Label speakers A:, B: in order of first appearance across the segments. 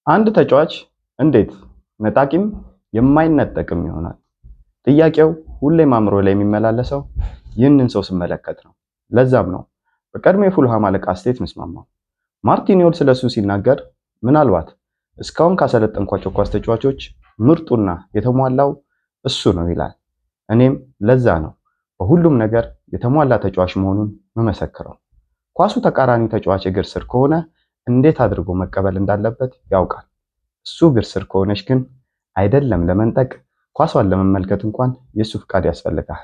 A: አንድ ተጫዋች እንዴት ነጣቂም የማይነጠቅም ይሆናል? ጥያቄው ሁሌም አእምሮ ላይ የሚመላለሰው ይህንን ሰው ስመለከት ነው። ለዛም ነው በቀድሞ የፉልሃም አለቃ ስቴት ምስማማው። ማርቲን ስለሱ ሲናገር ምናልባት እስካሁን ካሰለጠንኳቸው ኳስ ተጫዋቾች ምርጡና የተሟላው እሱ ነው ይላል። እኔም ለዛ ነው በሁሉም ነገር የተሟላ ተጫዋች መሆኑን መመሰክረው። ኳሱ ተቃራኒ ተጫዋች እግር ስር ከሆነ እንዴት አድርጎ መቀበል እንዳለበት ያውቃል። እሱ እግር ስር ከሆነች ግን አይደለም ለመንጠቅ ኳሷን ለመመልከት እንኳን የሱ ፍቃድ ያስፈልጋል።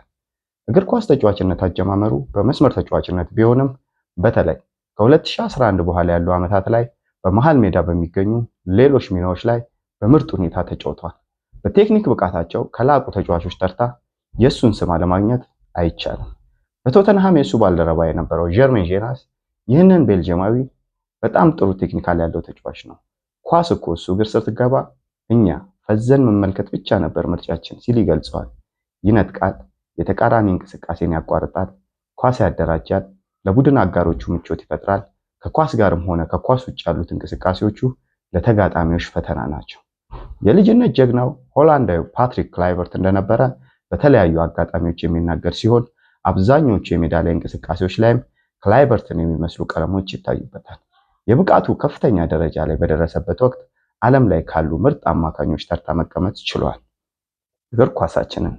A: እግር ኳስ ተጫዋችነት አጀማመሩ በመስመር ተጫዋችነት ቢሆንም በተለይ ከ2011 በኋላ ያሉ ዓመታት ላይ በመሃል ሜዳ በሚገኙ ሌሎች ሚናዎች ላይ በምርጥ ሁኔታ ተጫውቷል። በቴክኒክ ብቃታቸው ከላቁ ተጫዋቾች ተርታ የሱን ስም አለማግኘት አይቻልም። በቶተንሃም የሱ ባልደረባ የነበረው ጀርሜን ጄናስ ይህንን ቤልጂየማዊ በጣም ጥሩ ቴክኒካል ያለው ተጫዋች ነው፣ ኳስ እኮ እሱ እግር ስር ትገባ እኛ ፈዘን መመልከት ብቻ ነበር ምርጫችን ሲል ይገልጸዋል። ይነጥቃል፣ የተቃራኒ እንቅስቃሴን ያቋርጣል፣ ኳስ ያደራጃል፣ ለቡድን አጋሮቹ ምቾት ይፈጥራል። ከኳስ ጋርም ሆነ ከኳስ ውጭ ያሉት እንቅስቃሴዎቹ ለተጋጣሚዎች ፈተና ናቸው። የልጅነት ጀግናው ሆላንዳዊ ፓትሪክ ክላይቨርት እንደነበረ በተለያዩ አጋጣሚዎች የሚናገር ሲሆን አብዛኞቹ የሜዳ ላይ እንቅስቃሴዎች ላይም ክላይቨርትን የሚመስሉ ቀለሞች ይታዩበታል። የብቃቱ ከፍተኛ ደረጃ ላይ በደረሰበት ወቅት ዓለም ላይ ካሉ ምርጥ አማካኞች ተርታ መቀመጥ ችሏል። እግር ኳሳችንን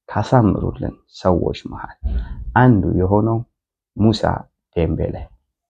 A: ካሳምሩልን ሰዎች መሃል አንዱ የሆነው ሙሳ ዴምቤሌ